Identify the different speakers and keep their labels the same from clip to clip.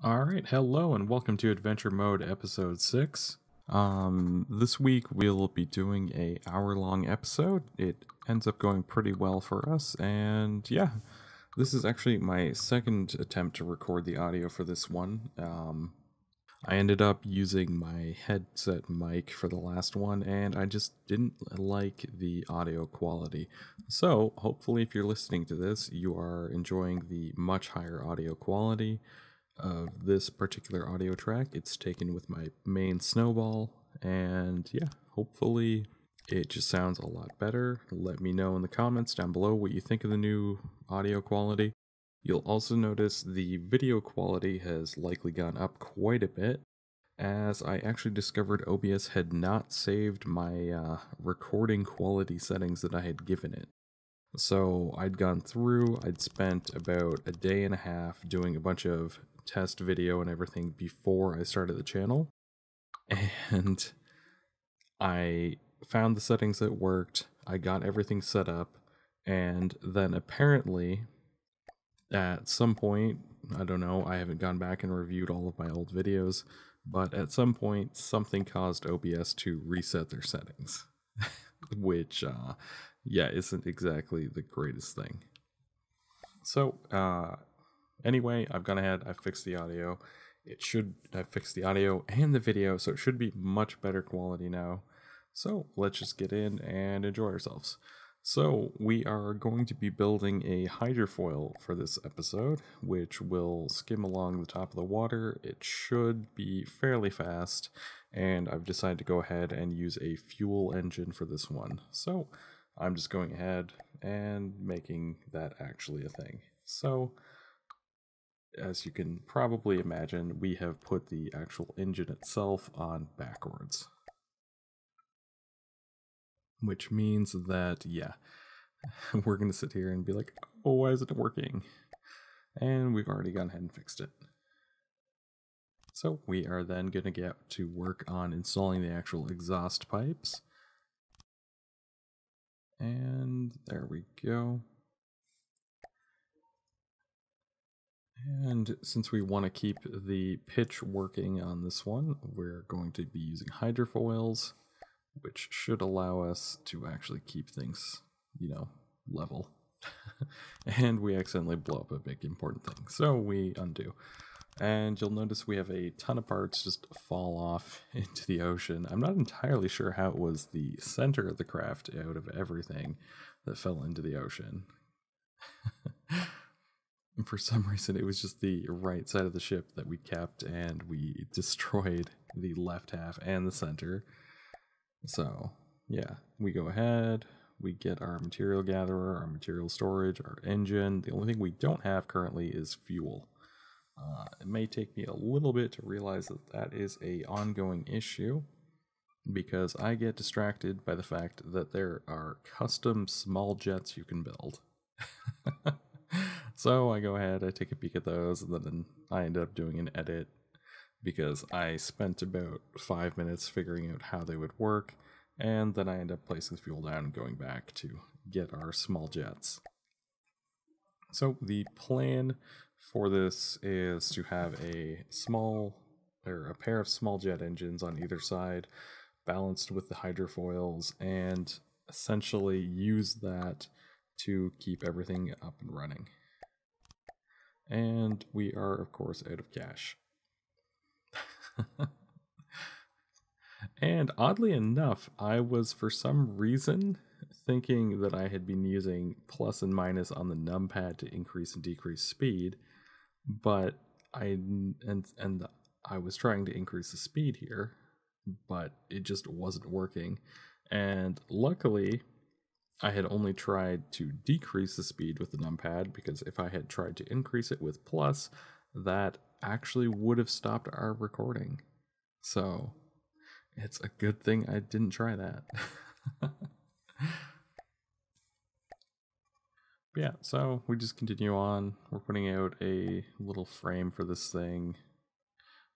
Speaker 1: Alright, hello and welcome to Adventure Mode episode 6. This week we'll be doing a hour-long episode. It ends up going pretty well for us, and yeah, this is actually my second attempt to record the audio for this one. I ended up using my headset mic for the last one, and I just didn't like the audio quality. So, hopefully if you're listening to this, you are enjoying the much higher audio quality of this particular audio track. It's taken with my main snowball, and yeah, hopefully it just sounds a lot better. Let me know in the comments down below what you think of the new audio quality. You'll also notice the video quality has likely gone up quite a bit, as I actually discovered OBS had not saved my recording quality settings that I had given it. So I'd gone through, I'd spent about a day and a half doing a bunch of test video and everything before I started the channel, and I found the settings that worked, I got everything set up, and then apparently at some point, I don't know, I haven't gone back and reviewed all of my old videos, but at some point something caused OBS to reset their settings, which yeah, isn't exactly the greatest thing. So anyway, I've gone ahead, I've fixed the audio. I've fixed the audio and the video, so it should be much better quality now. So let's just get in and enjoy ourselves. So we are going to be building a hydrofoil for this episode, which will skim along the top of the water. It should be fairly fast, and I've decided to go ahead and use a fuel engine for this one. So I'm just going ahead and making that actually a thing. So as you can probably imagine, we have put the actual engine itself on backwards. Which means that, yeah, we're going to sit here and be like, oh, why isn't it working? And we've already gone ahead and fixed it. So we are then going to get to work on installing the actual exhaust pipes. And there we go. And since we want to keep the pitch working on this one, we're going to be using hydrofoils, which should allow us to actually keep things, level. And we accidentally blow up a big important thing, so we undo. And you'll notice we have a ton of parts just fall off into the ocean. I'm not entirely sure how it was the center of the craft out of everything that fell into the ocean. For some reason, it was just the right side of the ship that we kept, and we destroyed the left half and the center. So, yeah, we go ahead, we get our material gatherer, our material storage, our engine. The only thing we don't have currently is fuel. It may take me a little bit to realize that that is an ongoing issue, because I get distracted by the fact that there are custom small jets you can build. So I go ahead, I take a peek at those, and then I end up doing an edit because I spent about 5 minutes figuring out how they would work, and then I end up placing the fuel down and going back to get our small jets. So the plan for this is to have a pair of small jet engines on either side, balanced with the hydrofoils, and essentially use that to keep everything up and running. And we are, of course, out of cash. And oddly enough, I was for some reason thinking that I had been using plus and minus on the numpad to increase and decrease speed, but I was trying to increase the speed here, but it just wasn't working. And luckily, I had only tried to decrease the speed with the numpad, because if I had tried to increase it with plus, that actually would have stopped our recording. So it's a good thing I didn't try that. Yeah, so we just continue on. We're putting out a little frame for this thing.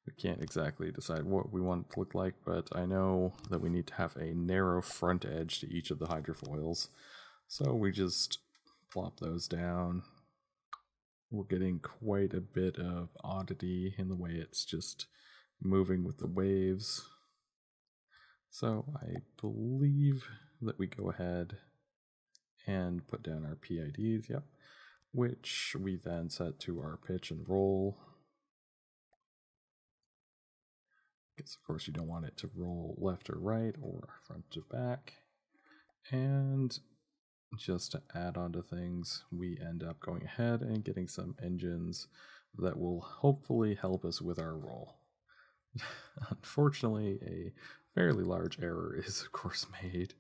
Speaker 1: We can't exactly decide what we want it to look like, but I know that we need to have a narrow front edge to each of the hydrofoils. So we just plop those down. we're getting quite a bit of oddity in the way it's just moving with the waves. So I believe that we go ahead and put down our PIDs, yep, which we then set to our pitch and roll. Because of course you don't want it to roll left or right or front to back. And just to add on to things, we end up going ahead and getting some engines that will hopefully help us with our roll. Unfortunately, a fairly large error is of course made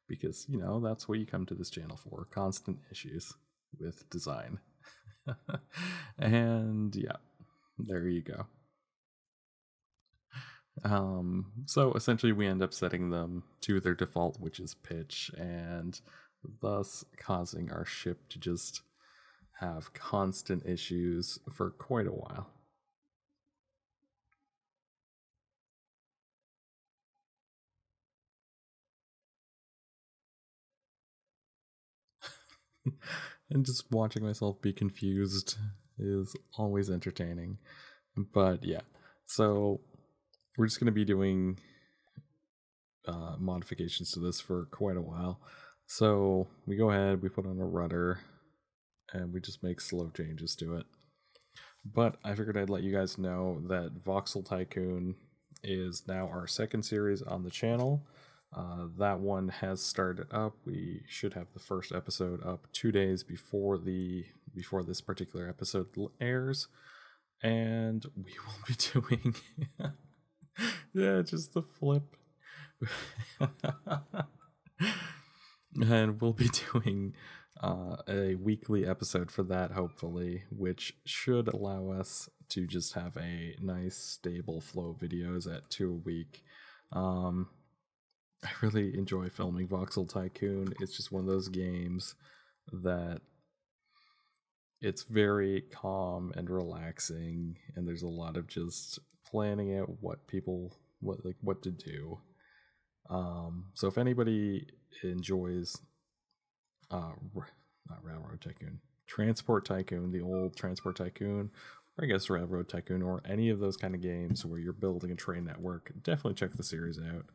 Speaker 1: because, you know, that's what you come to this channel for, constant issues with design. And yeah, there you go. So essentially we end up setting them to their default, which is pitch, and thus causing our ship to just have constant issues for quite a while. And just watching myself be confused is always entertaining. But yeah, so we're just going to be doing modifications to this for quite a while. So we go ahead, we put on a rudder, and we just make slow changes to it. But I figured I'd let you guys know that Voxel Tycoon is now our second series on the channel. That one has started up. We should have the first episode up 2 days before this particular episode airs, and we will be doing yeah, just the flip. And we'll be doing a weekly episode for that, hopefully, which should allow us to just have a nice stable flow of videos at 2 a week. I really enjoy filming Voxel Tycoon. It's just one of those games that it's very calm and relaxing, and there's a lot of just planning out what to do. So if anybody enjoys not Railroad Tycoon, Transport Tycoon, the old Transport Tycoon, or I guess Railroad Tycoon, or any of those kind of games where you're building a train network, definitely check the series out.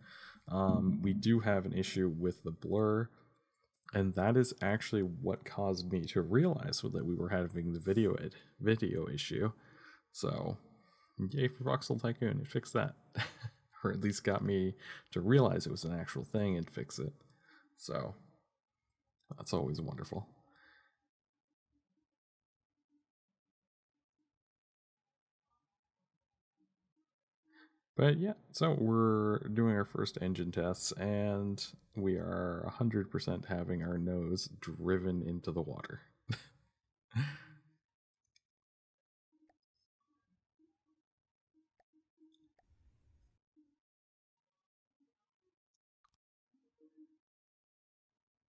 Speaker 1: We do have an issue with the blur, and that is actually what caused me to realize that we were having the video issue. So yay for Voxel Tycoon, it fixed that. Or at least got me to realize it was an actual thing and fix it. So that's always wonderful. But yeah, so we're doing our first engine tests, and we are 100% having our nose driven into the water.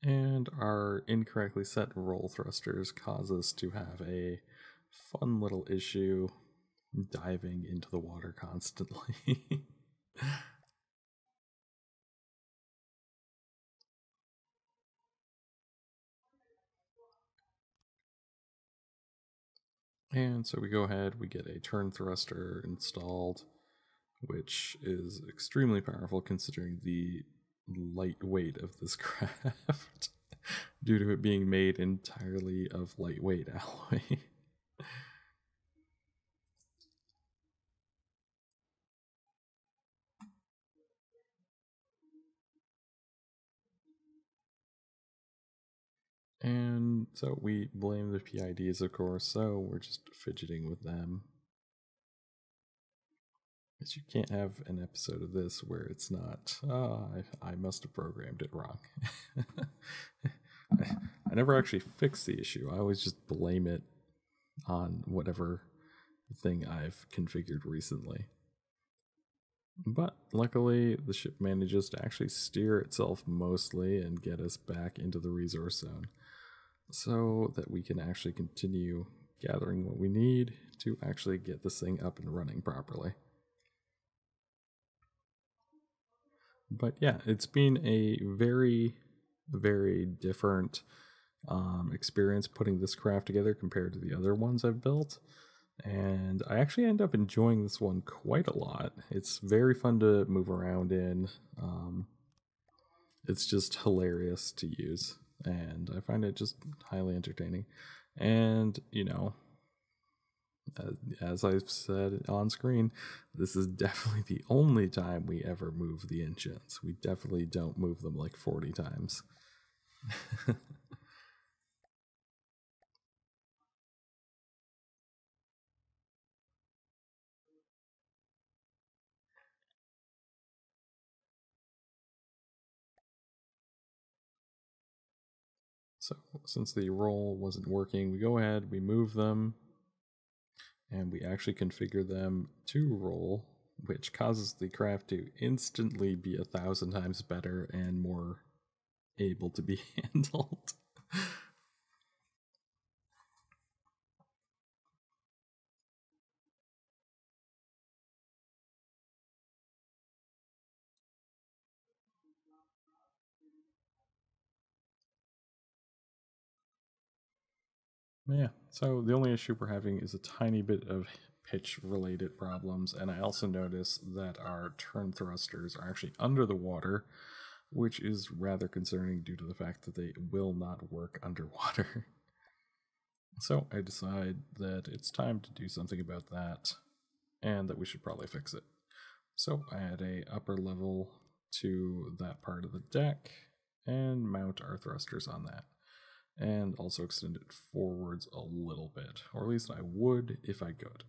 Speaker 1: And our incorrectly set roll thrusters cause us to have a fun little issue diving into the water constantly. And so we go ahead, we get a turn thruster installed, which is extremely powerful considering the lightweight of this craft due to it being made entirely of lightweight alloy. And so we blame the PIDs, of course, so we're just fidgeting with them. Because you can't have an episode of this where it's not, I must have programmed it wrong. I never actually fix the issue. I always just blame it on whatever thing I've configured recently. But luckily, the ship manages to actually steer itself mostly and get us back into the resource zone so that we can actually continue gathering what we need to actually get this thing up and running properly. But yeah, it's been a very, very different experience putting this craft together compared to the other ones I've built. And I actually end up enjoying this one quite a lot. It's very fun to move around in. It's just hilarious to use, and I find it just highly entertaining. And, as I've said on screen, this is definitely the only time we ever move the ancients. We definitely don't move them like 40 times. So, since the roll wasn't working, we go ahead, we move them, and we actually configure them to roll, which causes the craft to instantly be 1,000 times better and more able to be handled. Yeah, so the only issue we're having is a tiny bit of pitch related problems, and I also notice that our turn thrusters are actually under the water, which is rather concerning due to the fact that they will not work underwater. So I decide that it's time to do something about that, and that we should probably fix it. So I add a upper level to that part of the deck and mount our thrusters on that, and also extend it forwards a little bit, or at least I would if I could.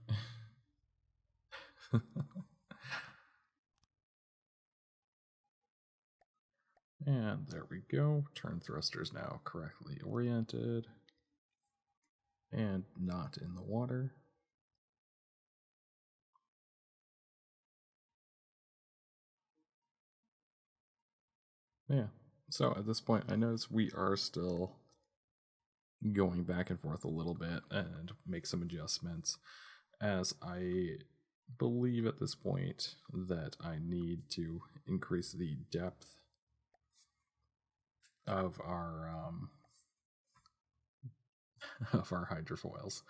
Speaker 1: And there we go. Turn thrusters now correctly oriented and not in the water. Yeah. So at this point, I notice we are still going back and forth a little bit and make some adjustments, as I believe at this point that I need to increase the depth of our of our hydrofoils.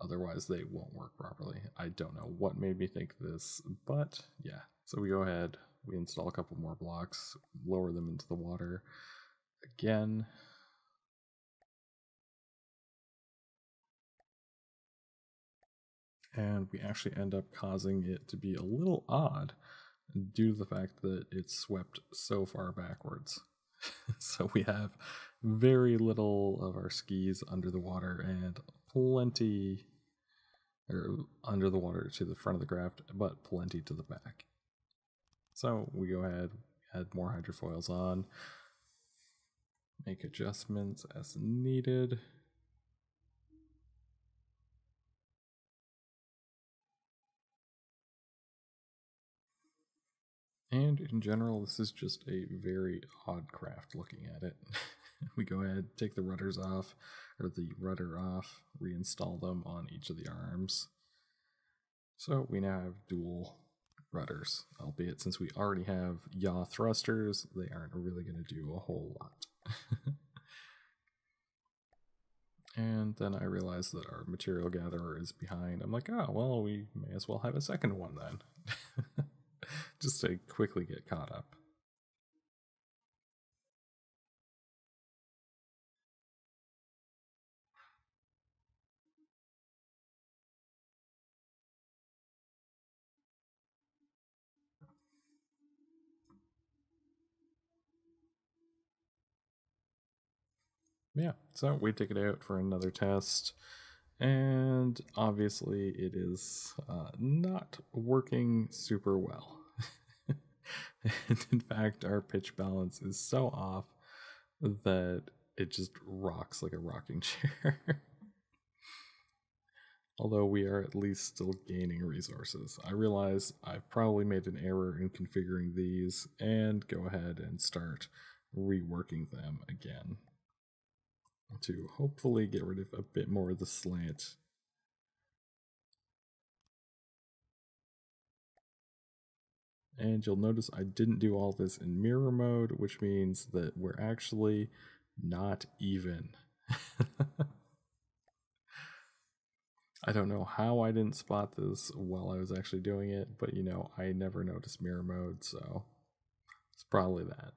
Speaker 1: Otherwise, they won't work properly. I don't know what made me think this, but yeah. So we go ahead, we install a couple more blocks, lower them into the water again. And we actually end up causing it to be a little odd due to the fact that it's swept so far backwards. So we have very little of our skis under the water and plenty, or under the water to the front of the craft, but plenty to the back. So we go ahead, add more hydrofoils on, make adjustments as needed. And in general, this is just a very odd craft looking at it. We go ahead, take the rudders off, or the rudder off, reinstall them on each of the arms. So we now have dual rudders, albeit since we already have yaw thrusters, they aren't really going to do a whole lot. And then I realized that our material gatherer is behind. I'm like, oh, well, we may as well have a second one then. Just to quickly get caught up. Yeah, so we take it out for another test, and obviously it is not working super well. And in fact, our pitch balance is so off that it just rocks like a rocking chair. Although we are at least still gaining resources. I realize I've probably made an error in configuring these, and go ahead and start reworking them again to hopefully get rid of a bit more of the slant. And you'll notice I didn't do all this in mirror mode, which means that we're actually Not even. I don't know how I didn't spot this while I was actually doing it, but you know, I never noticed mirror mode, so it's probably that.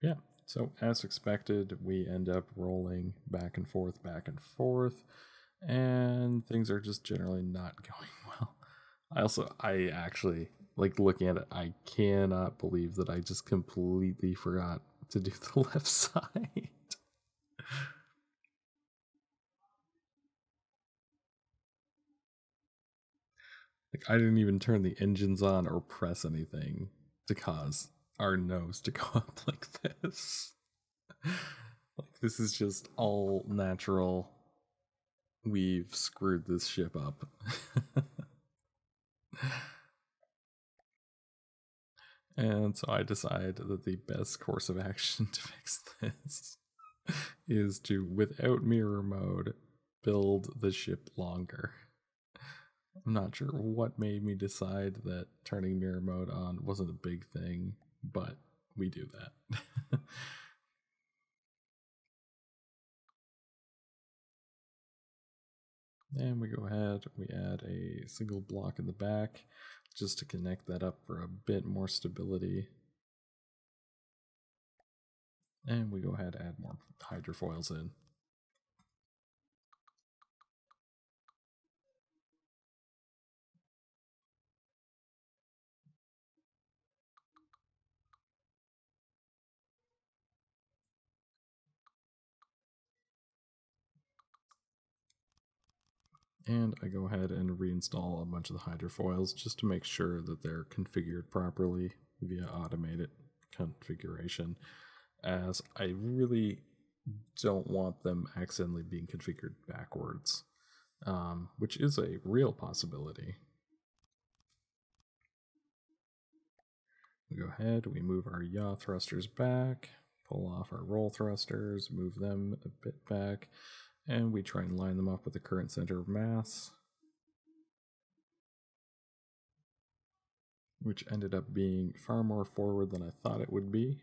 Speaker 1: Yeah, so as expected, we end up rolling back and forth, and things are just generally not going well. I actually, like looking at it, I cannot believe that I just completely forgot to do the left side. Like, I didn't even turn the engines on or press anything to cause our nose to go up like this. Like, this is just all natural. We've screwed this ship up. And so I decide that the best course of action to fix this is to, without mirror mode, build the ship longer. I'm not sure what made me decide that turning mirror mode on wasn't a big thing, but we do that. And we go ahead, we add a single block in the back just to connect that up for a bit more stability. And we go ahead and add more hydrofoils in. And I go ahead and reinstall a bunch of the hydrofoils just to make sure that they're configured properly via automated configuration, as I really don't want them accidentally being configured backwards, which is a real possibility. We go ahead, we move our yaw thrusters back, pull off our roll thrusters, move them a bit back, and we try and line them up with the current center of mass, which ended up being far more forward than I thought it would be.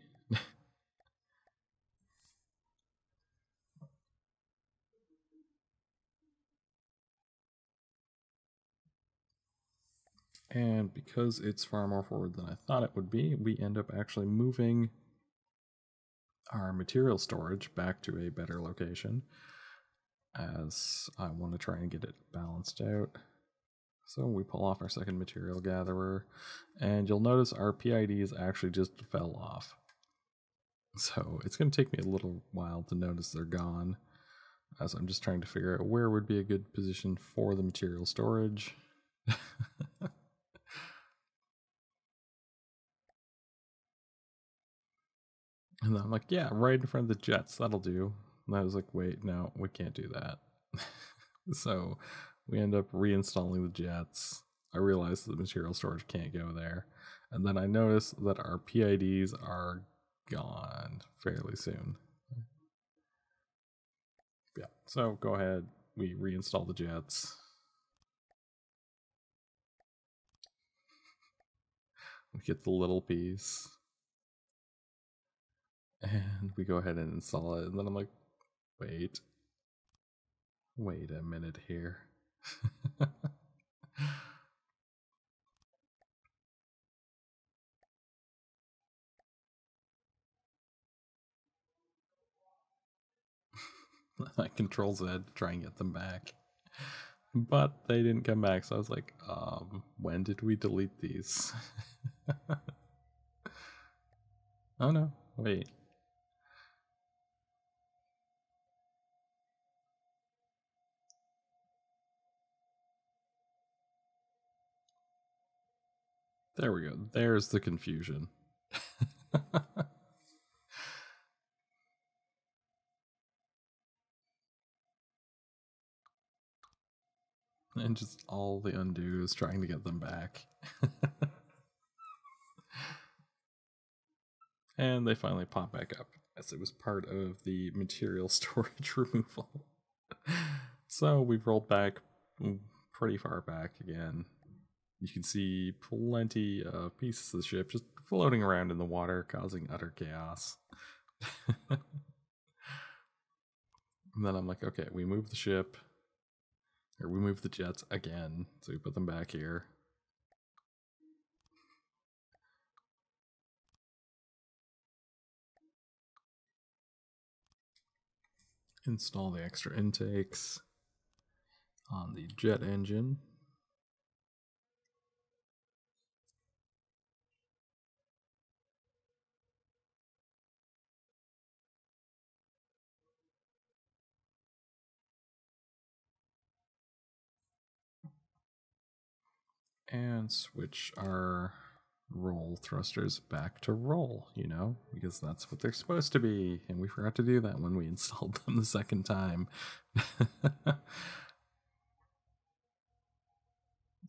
Speaker 1: And because it's far more forward than I thought it would be, we end up actually moving our material storage back to a better location, as I want to try and get it balanced out. So we pull off our second material gatherer, and you'll notice our PIDs actually just fell off. So it's going to take me a little while to notice they're gone, as I'm just trying to figure out where would be a good position for the material storage. And I'm like, yeah, right in front of the jets, that'll do. And I was like, wait, no, we can't do that. So we end up reinstalling the jets. I realized the material storage can't go there. And then I noticed that our PIDs are gone fairly soon. Yeah, so go ahead, we reinstall the jets. We get the little piece. And we go ahead and install it. And then I'm like, wait a minute here. I control Z to try and get them back. But they didn't come back, so I was like, when did we delete these? Oh no, wait. There we go. There's the confusion. And just all the undo is trying to get them back. And they finally pop back up. as it was part of the material storage removal. So we've rolled back pretty far back again. You can see plenty of pieces of the ship just floating around in the water, causing utter chaos. And then I'm like, okay, we move the ship, or we move the jets again, so we put them back here. Install the extra intakes on the jet engine. And switch our roll thrusters back to roll, because that's what they're supposed to be. And we forgot to do that when we installed them the second time.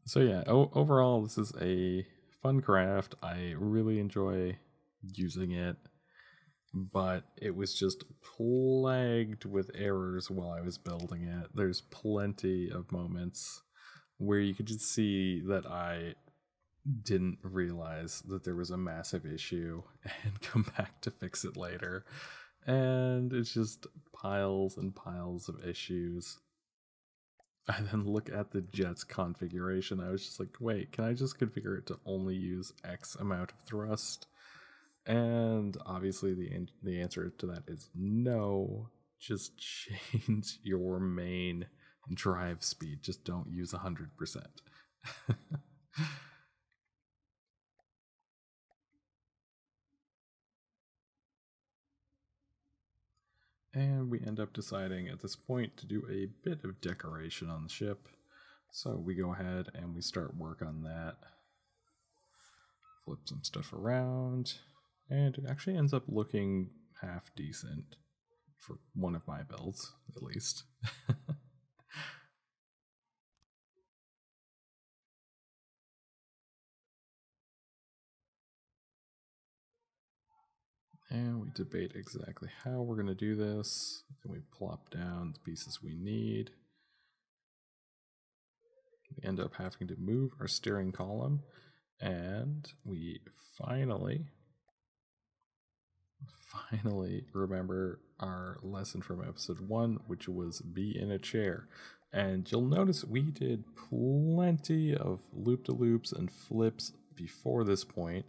Speaker 1: So yeah, overall, this is a fun craft. I really enjoy using it, but it was just plagued with errors while I was building it. There's plenty of moments where you could just see that I didn't realize that there was a massive issue and come back to fix it later. And it's just piles and piles of issues. I then look at the jet's configuration. I was just like, wait, can I just configure it to only use X amount of thrust? And obviously the answer to that is no. Just change your main drive speed. Just don't use 100%. And we end up deciding at this point to do a bit of decoration on the ship. So we go ahead and we start work on that. Flip some stuff around. And it actually ends up looking half decent for one of my builds, at least. And we debate exactly how we're going to do this. Then we plop down the pieces we need. We end up having to move our steering column. And we finally remember our lesson from episode 1, which was be in a chair. And you'll notice we did plenty of loop-de-loops and flips before this point,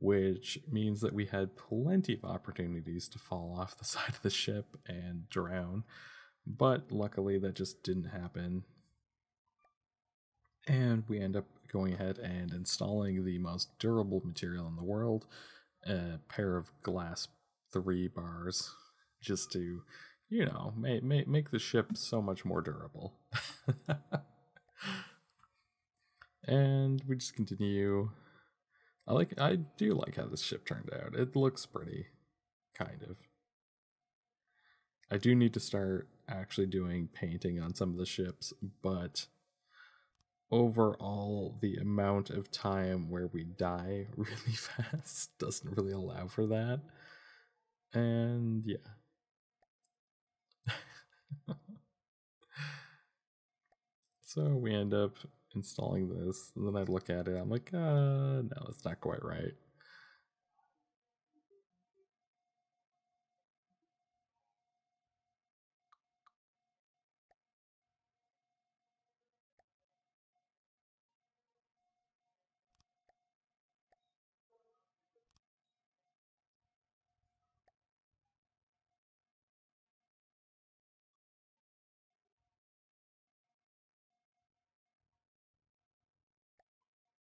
Speaker 1: which means that we had plenty of opportunities to fall off the side of the ship and drown. But luckily that just didn't happen. And we end up going ahead and installing the most durable material in the world, a pair of glass 3 bars, just to, make the ship so much more durable. And we just continue. I do like how this ship turned out. It looks pretty, kind of. I do need to start actually doing painting on some of the ships, but overall, the amount of time where we die really fast doesn't really allow for that. And yeah. So we end up installing this, and then I look at it, I'm like, no, that's not quite right.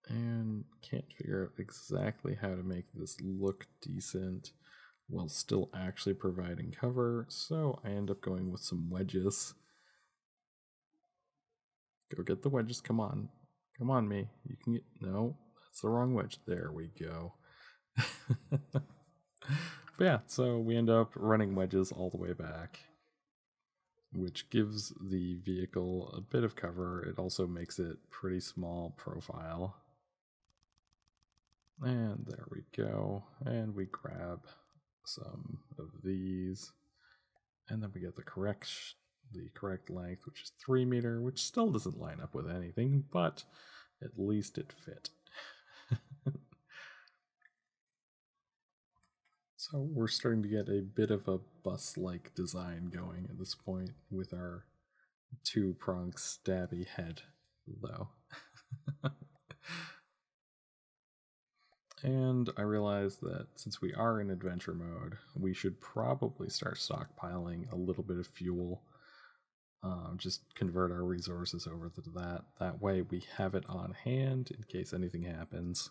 Speaker 1: And can't figure out exactly how to make this look decent while still actually providing cover, so I end up going with some wedges. Go get the wedges, come on. Come on, me. You can get... No, that's the wrong wedge. There we go. But yeah, so we end up running wedges all the way back, which gives the vehicle a bit of cover. It also makes it pretty small profile. And there we go. And we grab some of these, and then we get the correct length, which is 3 meter, which still doesn't line up with anything, but at least it fit. So we're starting to get a bit of a bus-like design going at this point with our two-pronged stabby head, though. And I realized that since we are in adventure mode, we should probably start stockpiling a little bit of fuel. Just convert our resources over to that. That way we have it on hand in case anything happens.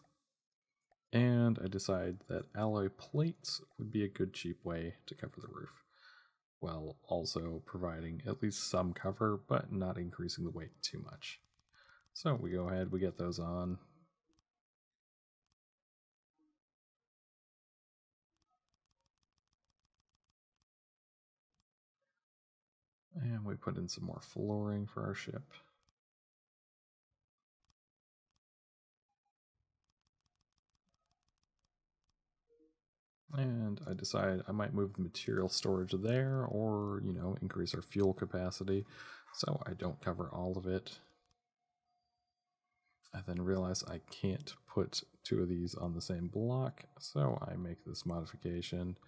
Speaker 1: And I decided that alloy plates would be a good cheap way to cover the roof, while also providing at least some cover, but not increasing the weight too much. So we go ahead, we get those on. And we put in some more flooring for our ship. And I decided I might move the material storage there or, increase our fuel capacity so I don't cover all of it. I then realize I can't put two of these on the same block, so I make this modification.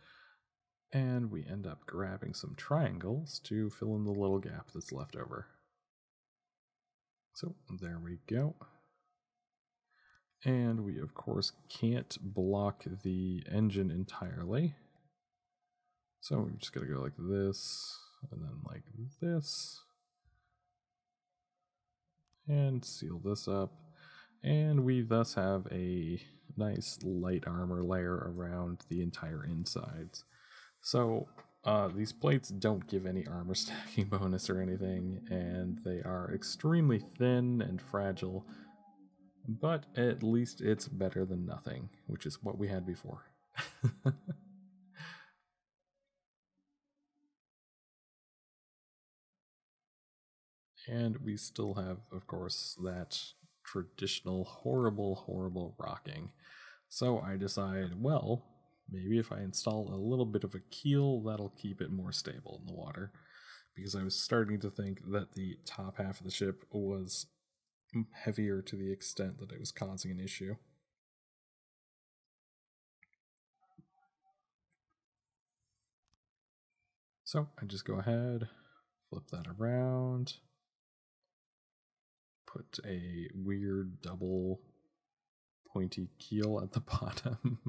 Speaker 1: And we end up grabbing some triangles to fill in the little gap that's left over. So there we go. And we, of course, can't block the engine entirely. So we're just going to go like this, and then like this. And seal this up. And we thus have a nice light armor layer around the entire insides. So these plates don't give any armor stacking bonus or anything, and they are extremely thin and fragile. But at least it's better than nothing, which is what we had before. And we still have, of course, that traditional horrible rocking. So I decide, well, maybe if I install a little bit of a keel, that'll keep it more stable in the water. Because I was starting to think that the top half of the ship was heavier to the extent that it was causing an issue. So I just go ahead, flip that around, put a weird double pointy keel at the bottom.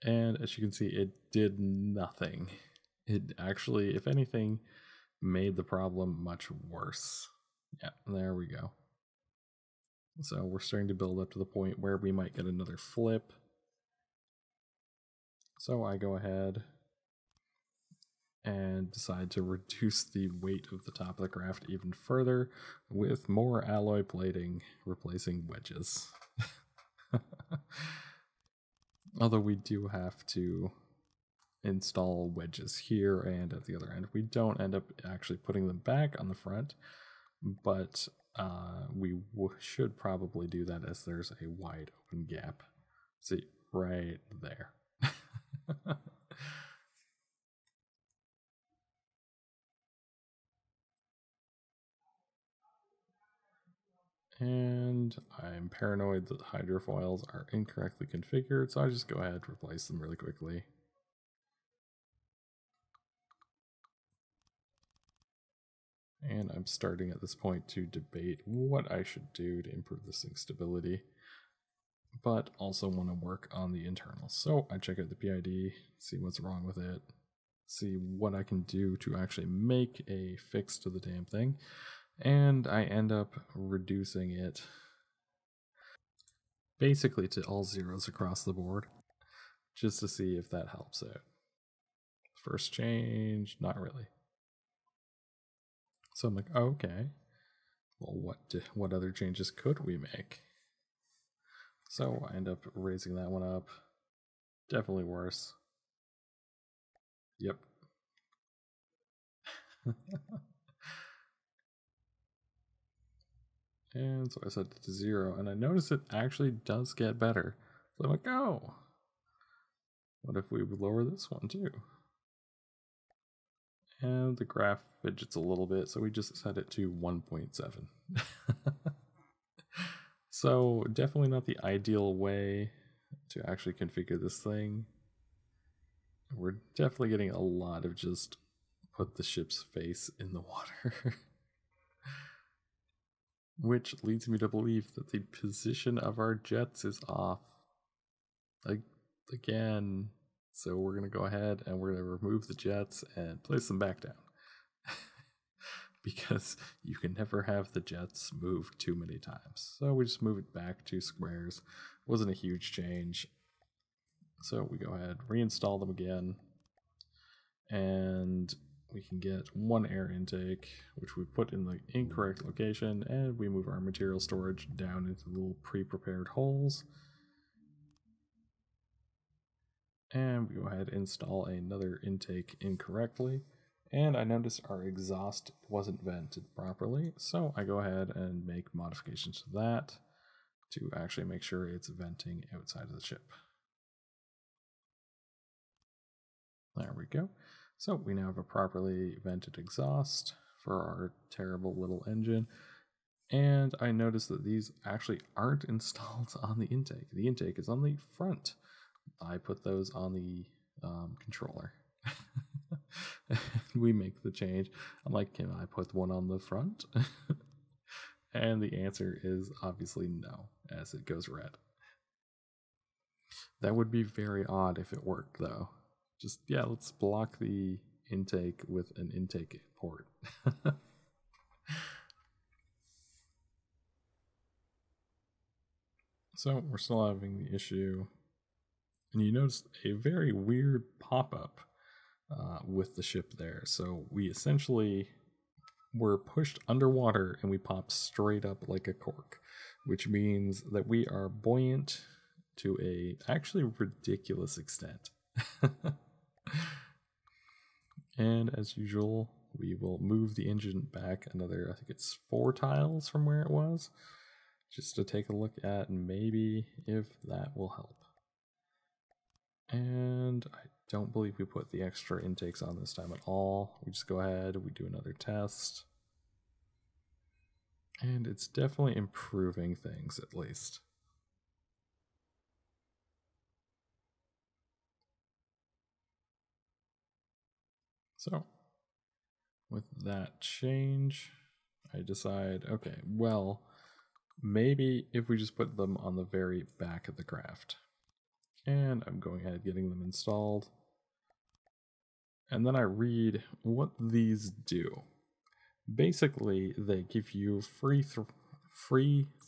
Speaker 1: And as you can see, it did nothing. It actually, if anything, made the problem much worse. Yeah, there we go. So we're starting to build up to the point where we might get another flip. So I go ahead and decide to reduce the weight of the top of the craft even further with more alloy plating replacing wedges. Although we do have to install wedges here and at the other end. We don't end up actually putting them back on the front, but we should probably do that as there's a wide open gap. See, right there. And I'm paranoid that the hydrofoils are incorrectly configured, so I just go ahead and replace them really quickly. And I'm starting at this point to debate what I should do to improve this thing's stability, but also want to work on the internals. So I check out the PID, see what's wrong with it, see what I can do to actually make a fix to the damn thing, and I end up reducing it basically to all zeros across the board, just to see if that helps out. First change, not really. So I'm like, oh, okay, well, what other changes could we make? So I end up raising that one up. Definitely worse. Yep. And so I set it to 0, and I notice it actually does get better. So I'm like, oh, what if we would lower this one too? And the graph fidgets a little bit, so we just set it to 1.7. So definitely not the ideal way to actually configure this thing. We're definitely getting a lot of just put the ship's face in the water. Which leads me to believe that the position of our jets is off. Again. So we're going to go ahead and we're going to remove the jets and place them back down. Because you can never have the jets move too many times. So we just move it back 2 squares. Wasn't a huge change. So we go ahead, reinstall them again. And we can get 1 air intake, which we put in the incorrect location, and we move our material storage down into little pre-prepared holes. And we go ahead and install another intake incorrectly. And I noticed our exhaust wasn't vented properly, so I go ahead and make modifications to that to actually make sure it's venting outside of the ship. There we go. So we now have a properly vented exhaust for our terrible little engine. And I noticed that these actually aren't installed on the intake. The intake is on the front. I put those on the controller. We make the change. I'm like, can I put one on the front? And the answer is obviously no, as it goes red. That would be very odd if it worked, though. Just, yeah, let's block the intake with an intake port. So we're still having the issue. And you notice a very weird pop-up with the ship there. So we essentially were pushed underwater and we popped straight up like a cork, which means that we are buoyant to a actually ridiculous extent. And as usual, we will move the engine back another, I think it's 4 tiles from where it was, just to take a look at maybe if that will help. And I don't believe we put the extra intakes on this time at all. We just go ahead, we do another test. And it's definitely improving things, at least. So, with that change, I decide, okay, well, maybe if we just put them on the very back of the craft. And I'm going ahead getting them installed. And then I read what these do. Basically, they give you free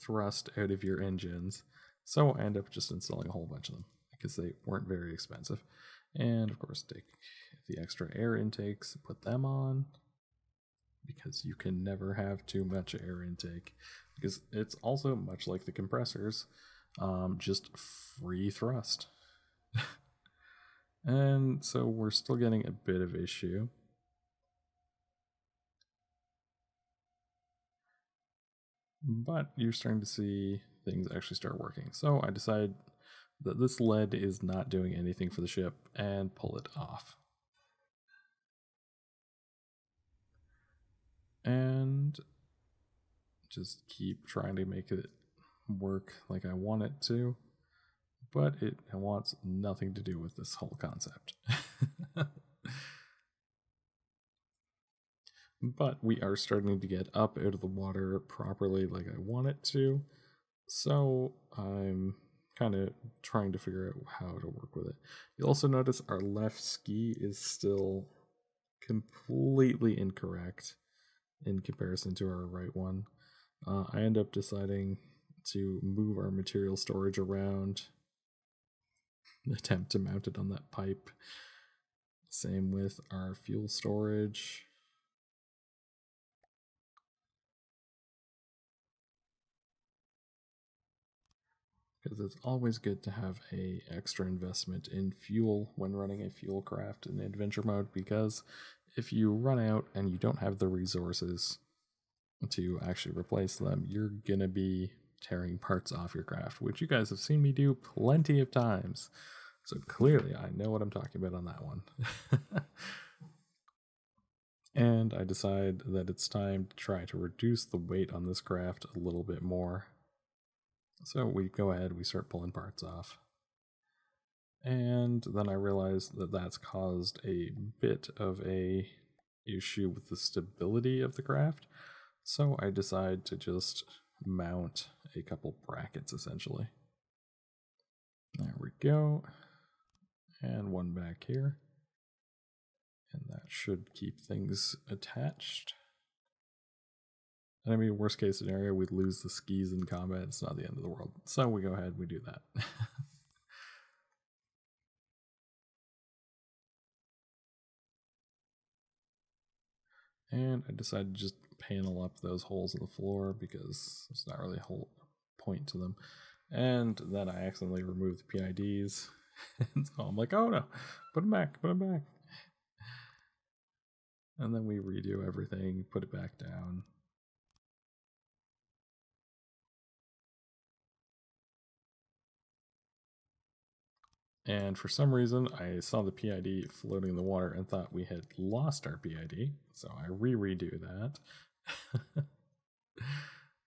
Speaker 1: thrust out of your engines. So I end up just installing a whole bunch of them because they weren't very expensive. And of course, take the extra air intakes, put them on, because you can never have too much air intake, because it's also much like the compressors, just free thrust. And so we're still getting a bit of issue. But you're starting to see things actually start working. So I decide that this lead is not doing anything for the ship and pull it off. And just keep trying to make it work like I want it to. But it wants nothing to do with this whole concept. But we are starting to get up out of the water properly like I want it to. So I'm kind of trying to figure out how to work with it. You'll also notice our left ski is still completely incorrect in comparison to our right one. I end up deciding to move our material storage around, attempt to mount it on that pipe. Same with our fuel storage. Because it's always good to have a extra investment in fuel when running a fuel craft in adventure mode, because if you run out and you don't have the resources to actually replace them, you're gonna be tearing parts off your craft, which you guys have seen me do plenty of times. So clearly I know what I'm talking about on that one. And I decide that it's time to try to reduce the weight on this craft a little bit more. So we go ahead, we start pulling parts off. And then I realize that that's caused a bit of a issue with the stability of the craft. So I decide to just mount a couple brackets essentially. There we go. And one back here. And that should keep things attached. And I mean, worst case scenario, we'd lose the skis in combat. It's not the end of the world. So we go ahead, we do that. And I decided to just panel up those holes in the floor because there's not really a whole point to them. And then I accidentally removed the PIDs. And so I'm like, oh no, put them back, put them back. And then we redo everything, put it back down. And for some reason, I saw the PID floating in the water and thought we had lost our PID. So I redo that.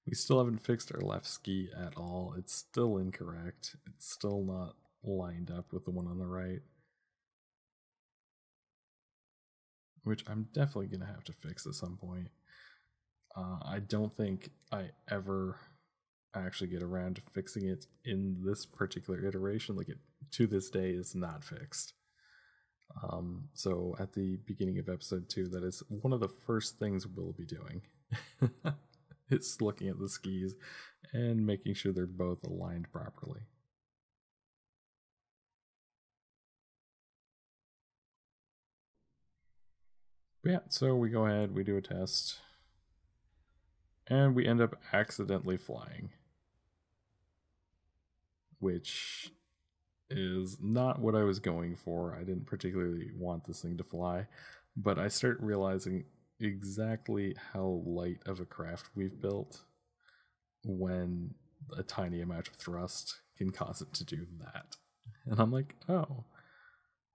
Speaker 1: We still haven't fixed our left ski at all. It's still incorrect. It's still not lined up with the one on the right. Which I'm definitely going to have to fix at some point. I don't think I ever actually get around to fixing it in this particular iteration. Like, it to this day is not fixed. So at the beginning of episode 2, that is one of the first things we'll be doing. It's looking at the skis and making sure they're both aligned properly. But yeah, so we go ahead, we do a test, and we end up accidentally flying, which is not what I was going for. I didn't particularly want this thing to fly, but I start realizing exactly how light of a craft we've built when a tiny amount of thrust can cause it to do that. And I'm like, oh,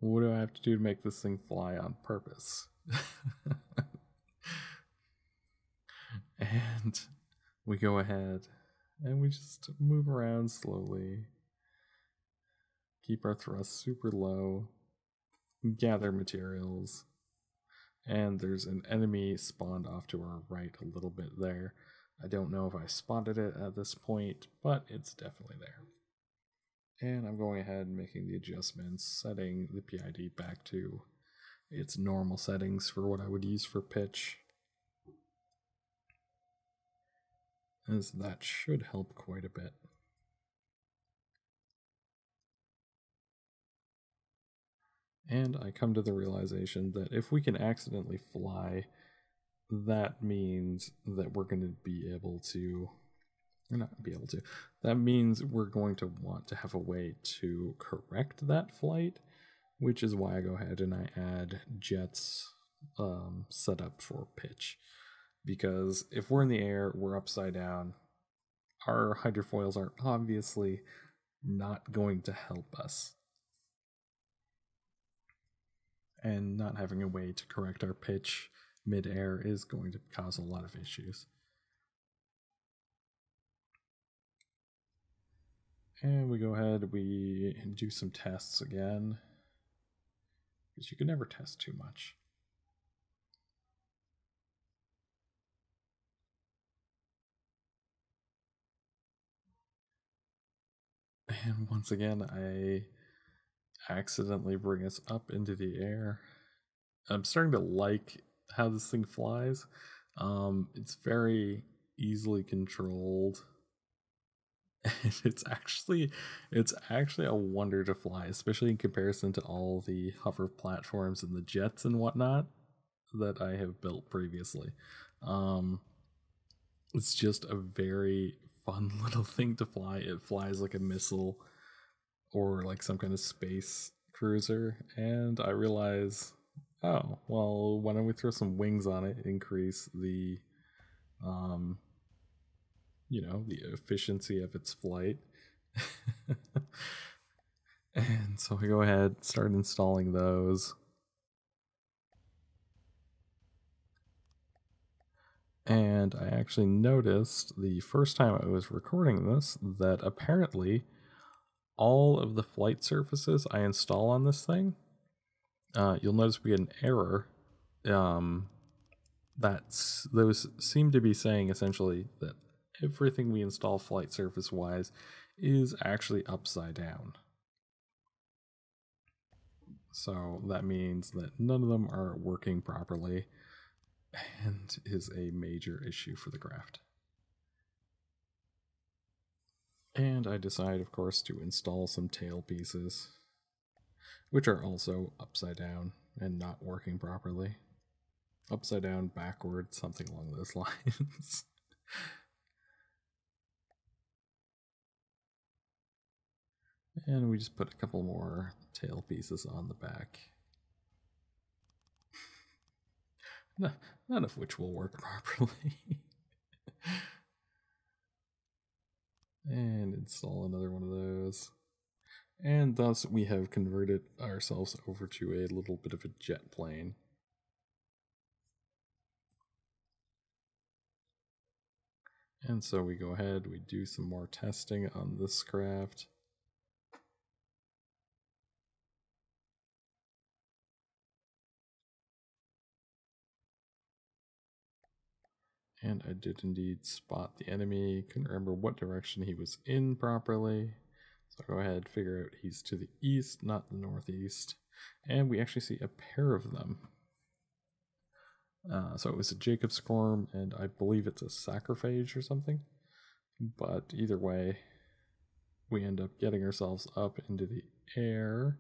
Speaker 1: what do I have to do to make this thing fly on purpose? And we go ahead and we just move around slowly, keep our thrust super low, gather materials, and there's an enemy spawned off to our right a little bit there. I don't know if I spotted it at this point, but it's definitely there. And I'm going ahead and making the adjustments, setting the PID back to its normal settings for what I would use for pitch, as that should help quite a bit. And I come to the realization that if we can accidentally fly, that means that we're going to be able to, or not be able to, that means we're going to want to have a way to correct that flight, which is why I go ahead and I add jets set up for pitch. Because if we're in the air, we're upside down, our hydrofoils are obviously not going to help us. And not having a way to correct our pitch mid-air is going to cause a lot of issues. And we go ahead, we do some tests again, because you can never test too much. And once again, I accidentally bring us up into the air. I'm starting to like how this thing flies. It's very easily controlled. It's actually a wonder to fly, especially in comparison to all the hover platforms and the jets and whatnot that I have built previously. It's just a very fun little thing to fly. It flies like a missile or like some kind of space cruiser, and I realize, oh, well, why don't we throw some wings on it, increase the the efficiency of its flight. And so I go ahead, start installing those. And I actually noticed the first time I was recording this that apparently all of the flight surfaces I install on this thing, you'll notice we get an error. Those seem to be saying essentially that everything we install flight surface wise is actually upside down. So that means that none of them are working properly and is a major issue for the craft. And I decide, of course, to install some tail pieces, which are also upside down and not working properly. Upside down, backward, something along those lines. And we just put a couple more tail pieces on the back. None of which will work properly. And install another one of those. And thus we have converted ourselves over to a little bit of a jet plane. And so we go ahead, we do some more testing on this craft. And I did indeed spot the enemy. Couldn't remember what direction he was in properly. So I'll go ahead and figure out he's to the east, not the northeast. And we actually see a pair of them. So it was a Jacob Squirm, and I believe it's a Sacriphage or something. But either way, we end up getting ourselves up into the air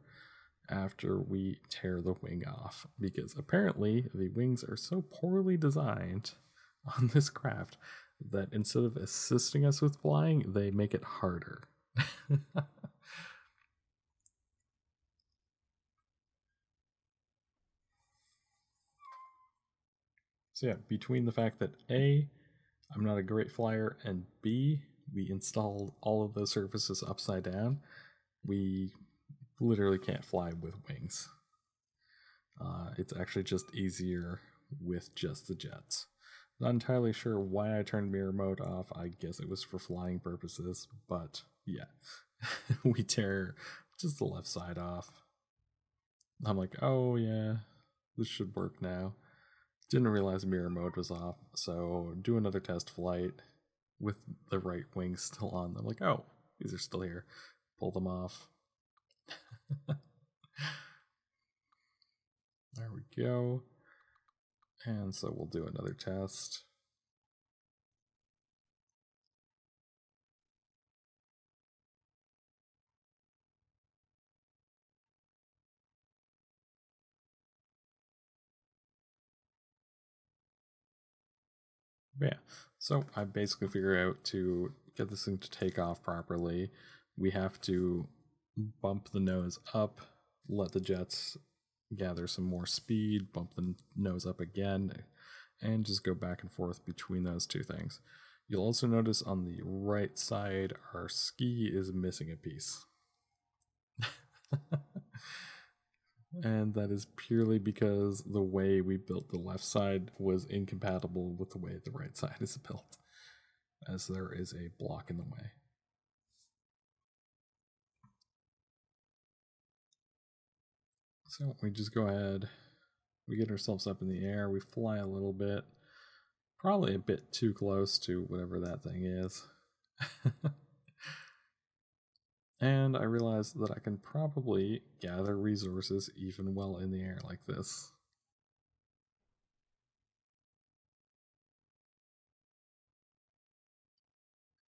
Speaker 1: after we tear the wing off. Because apparently the wings are so poorly designed on this craft that instead of assisting us with flying, they make it harder. So yeah, between the fact that A, I'm not a great flyer, and B, we installed all of those surfaces upside down, we literally can't fly with wings. It's actually just easier with just the jets. Not entirely sure why I turned mirror mode off. I guess it was for flying purposes, but yeah. We tear just the left side off. I'm like, oh yeah, this should work now. Didn't realize mirror mode was off, so do another test flight with the right wings still on. I'm like, oh, these are still here. Pull them off. There we go. And so we'll do another test. Yeah, so I basically figure out to get this thing to take off properly, we have to bump the nose up, let the jets gather some more speed, bump the nose up again, and just go back and forth between those two things. You'll also notice on the right side, our ski is missing a piece. And that is purely because the way we built the left side was incompatible with the way the right side is built, as there is a block in the way. So we just go ahead, we get ourselves up in the air, we fly a little bit, probably a bit too close to whatever that thing is. And I realized that I can probably gather resources even while in the air like this.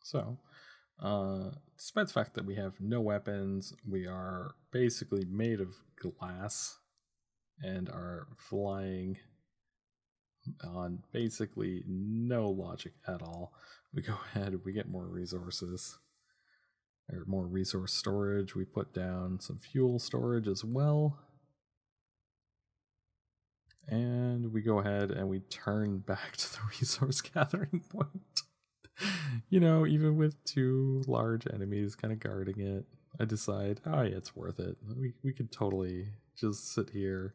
Speaker 1: So, despite the fact that we have no weapons, we are basically made of glass and are flying on basically no logic at all. We go ahead, we get more resources, or more resource storage. We put down some fuel storage as well. And we go ahead and we turn back to the resource gathering point. You know, even with two large enemies kind of guarding it, I decide, oh yeah, it's worth it. We could totally just sit here.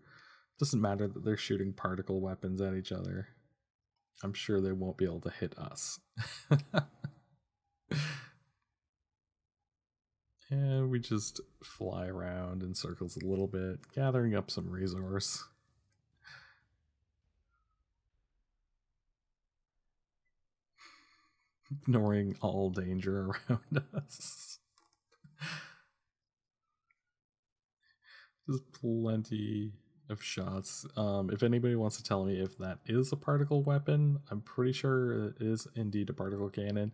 Speaker 1: Doesn't matter that they're shooting particle weapons at each other. I'm sure they won't be able to hit us. And we just fly around in circles a little bit, gathering up some resource. Ignoring all danger around us. Just plenty of shots. If anybody wants to tell me if that is a particle weapon, I'm pretty sure it is indeed a particle cannon,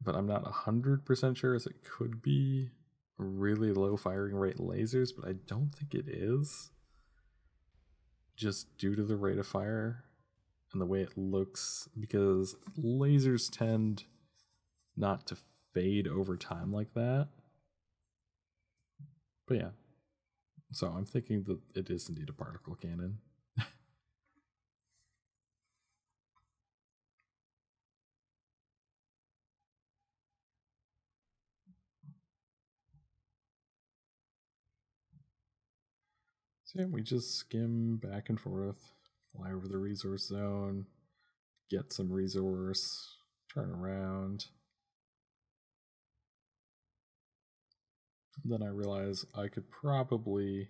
Speaker 1: but I'm not 100% sure, as it could be really low firing rate lasers, but I don't think it is, just due to the rate of fire and the way it looks, because lasers tend not to fade over time like that. But yeah, so I'm thinking that it is indeed a particle cannon. So yeah, we just skim back and forth, fly over the resource zone, get some resource, turn around. Then I realize I could probably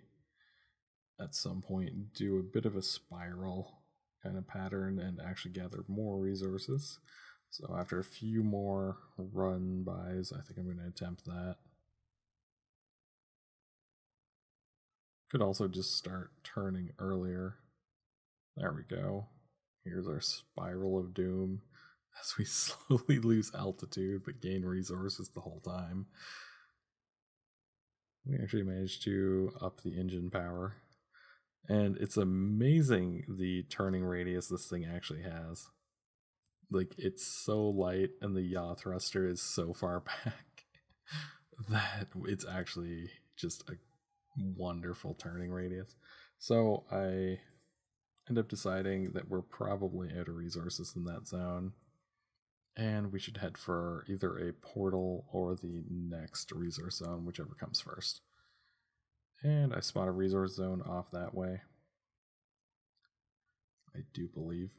Speaker 1: at some point do a bit of a spiral kind of pattern and actually gather more resources. So after a few more run bys, I think I'm going to attempt that. Could also just start turning earlier. There we go. Here's our spiral of doom as we slowly lose altitude but gain resources the whole time. We actually managed to up the engine power. And it's amazing the turning radius this thing actually has. Like, it's so light and the yaw thruster is so far back that it's actually just a wonderful turning radius. So I end up deciding that we're probably out of resources in that zone, and we should head for either a portal or the next resource zone, whichever comes first. And I spot a resource zone off that way, I do believe.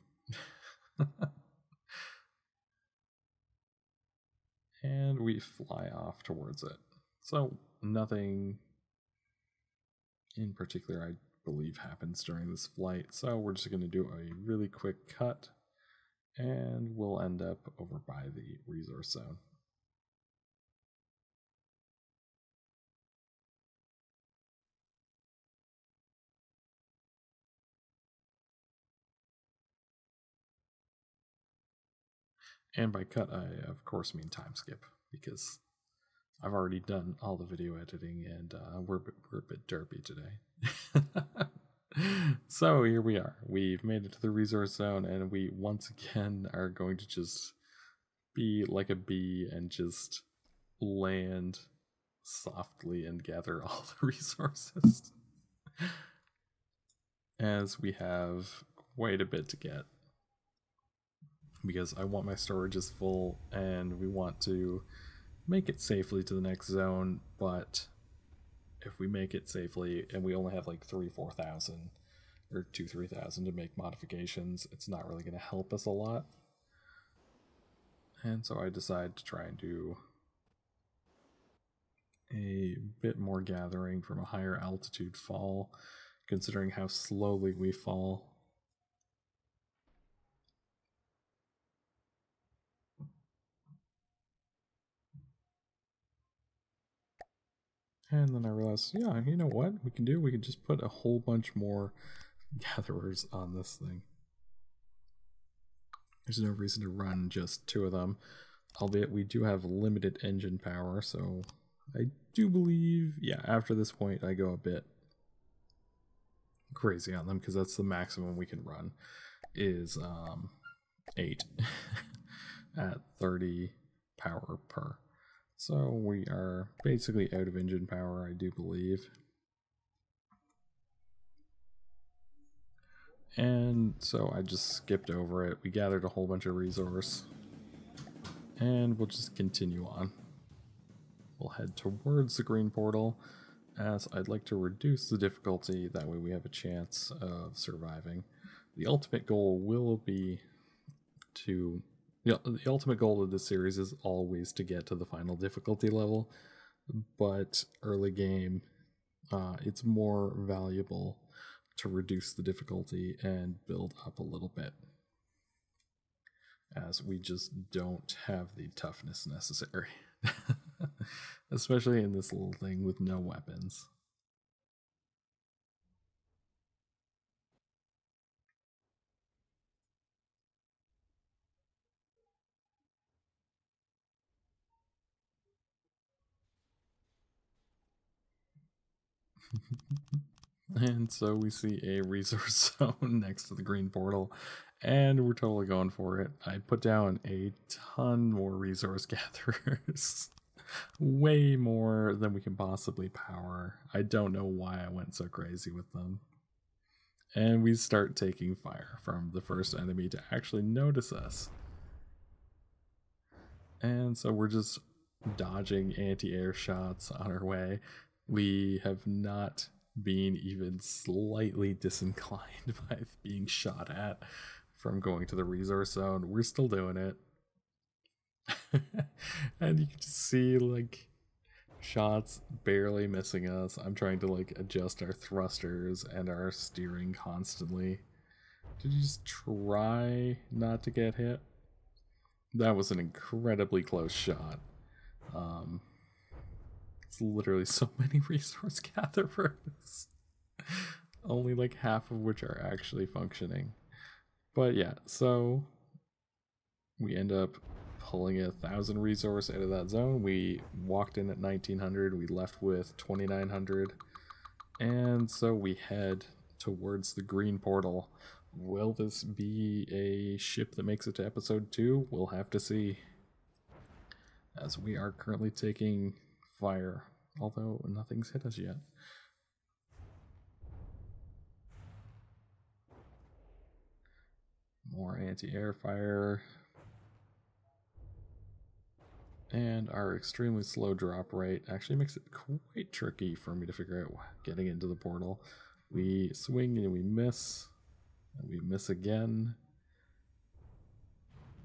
Speaker 1: And we fly off towards it. So nothing in particular, I believe, happens during this flight. So we're just going to do a really quick cut, and we'll end up over by the resource zone. And by cut, I of course mean time skip, because I've already done all the video editing, and we're a bit derpy today. So here we are. We've made it to the resource zone, and we once again are going to just be like a bee and just land softly and gather all the resources. As we have quite a bit to get, because I want my storages full and we want to make it safely to the next zone. But if we make it safely and we only have like 3,000-4,000 or 2,000-3,000 to make modifications, it's not really going to help us a lot. And so I decide to try and do a bit more gathering from a higher altitude fall, considering how slowly we fall. And then I realized, yeah, you know what we can do? We can just put a whole bunch more gatherers on this thing. There's no reason to run just 2 of them, albeit we do have limited engine power, so I do believe, yeah, after this point I go a bit crazy on them, because that's the maximum we can run, is 8 at 30 power per. So we are basically out of engine power, I do believe. And so I just skipped over it. We gathered a whole bunch of resource. And we'll just continue on. We'll head towards the green portal, as I'd like to reduce the difficulty, that way we have a chance of surviving. The ultimate goal will be to... the ultimate goal of this series is always to get to the final difficulty level, but early game, it's more valuable to reduce the difficulty and build up a little bit, as we just don't have the toughness necessary. Especially in this little thing with no weapons. And so we see a resource zone next to the green portal, and we're totally going for it. I put down a ton more resource gatherers. Way more than we can possibly power. I don't know why I went so crazy with them. And we start taking fire from the first enemy to actually notice us. And so we're just dodging anti-air shots on our way. We have not been even slightly disinclined by being shot at from going to the resource zone. We're still doing it. And you can just see like shots barely missing us. I'm trying to like adjust our thrusters and our steering constantly. Did you just try not to get hit? That was an incredibly close shot. It's literally so many resource gatherers. Only like half of which are actually functioning. But yeah, so we end up pulling 1,000 resource out of that zone. We walked in at 1,900, we left with 2,900, and so we head towards the green portal. Will this be a ship that makes it to episode 2? We'll have to see, as we are currently taking fire, although nothing's hit us yet. More anti-air fire. And our extremely slow drop rate actually makes it quite tricky for me to figure out getting into the portal. We swing and we miss again.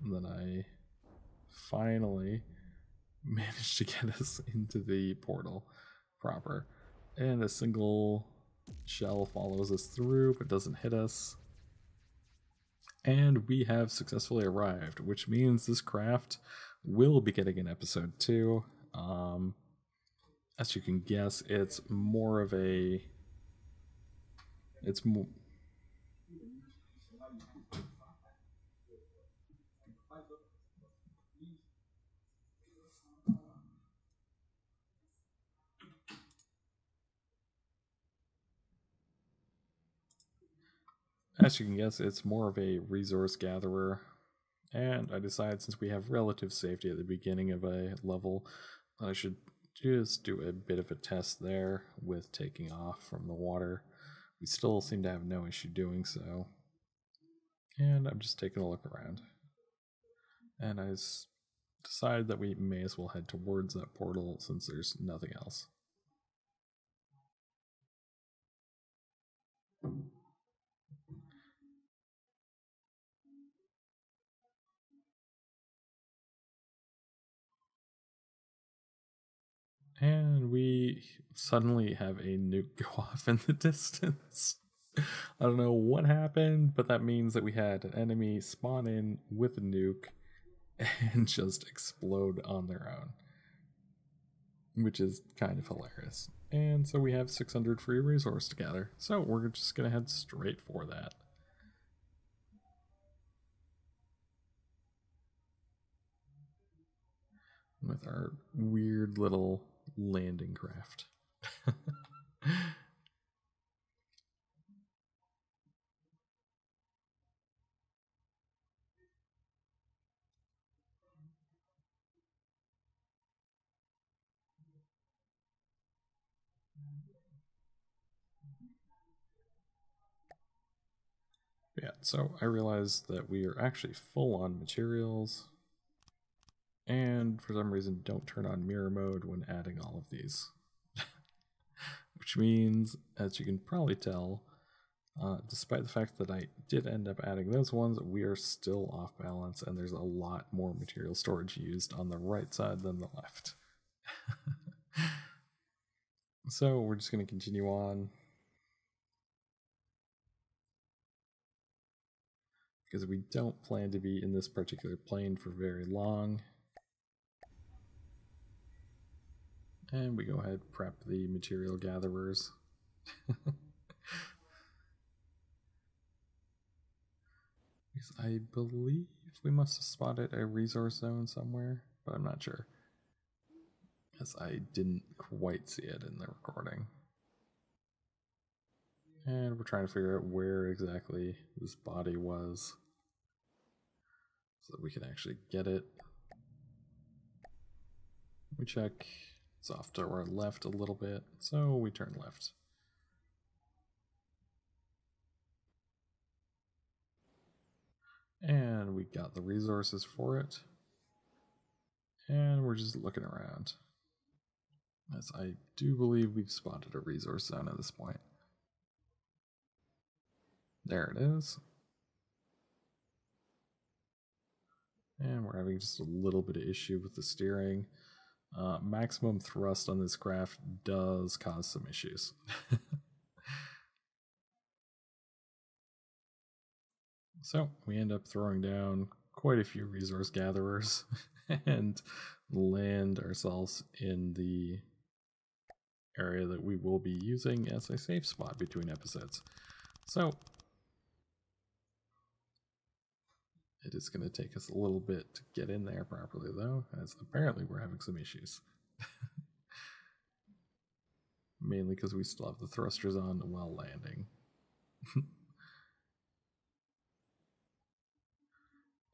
Speaker 1: And then I finally managed to get us into the portal proper. And a single shell follows us through but doesn't hit us. And we have successfully arrived, which means this craft will be getting an episode 2. As you can guess, it's more of a... As you can guess, it's more of a resource gatherer. And I decided, since we have relative safety at the beginning of a level, I should just do a bit of a test there with taking off from the water. We still seem to have no issue doing so. And I'm just taking a look around. And I decided that we may as well head towards that portal since there's nothing else. And we suddenly have a nuke go off in the distance. I don't know what happened, but that means that we had an enemy spawn in with a nuke and just explode on their own, which is kind of hilarious. And so we have 600 free resource to gather, so we're just gonna head straight for that. With our weird little landing craft. Yeah, so I realized that we are actually full on materials, and for some reason don't turn on mirror mode when adding all of these. Which means, as you can probably tell, despite the fact that I did end up adding those ones, we are still off balance, and there's a lot more material storage used on the right side than the left. So we're just going to continue on, because we don't plan to be in this particular plane for very long. And we go ahead and prep the material gatherers. Because I believe we must have spotted a resource zone somewhere, but I'm not sure, as I didn't quite see it in the recording. And we're trying to figure out where exactly this body was so that we can actually get it. We check, it's off to our left a little bit, so we turn left. And we got the resources for it. And we're just looking around, as I do believe we've spotted a resource zone at this point. There it is. And we're having just a little bit of issue with the steering. Maximum thrust on this craft does cause some issues. So we end up throwing down quite a few resource gatherers and land ourselves in the area that we will be using as a safe spot between episodes. So it is going to take us a little bit to get in there properly, though, as apparently we're having some issues. Mainly because we still have the thrusters on while landing.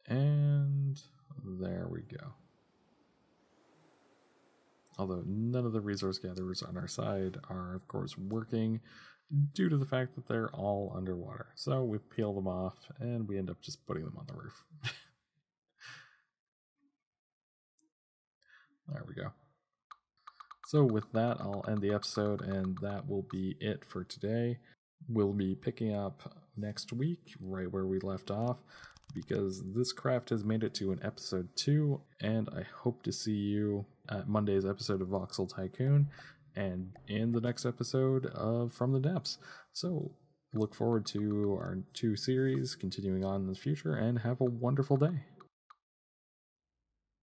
Speaker 1: And there we go. Although none of the resource gatherers on our side are, of course, working due to the fact that they're all underwater. So we peel them off and we end up just putting them on the roof. There we go. So with that, I'll end the episode, and that will be it for today. We'll be picking up next week right where we left off, because this craft has made it to an episode 2, and I hope to see you at Monday's episode of Voxel Tycoon and in the next episode of From the Depths. So look forward to our 2 series continuing on in the future, and have a wonderful day.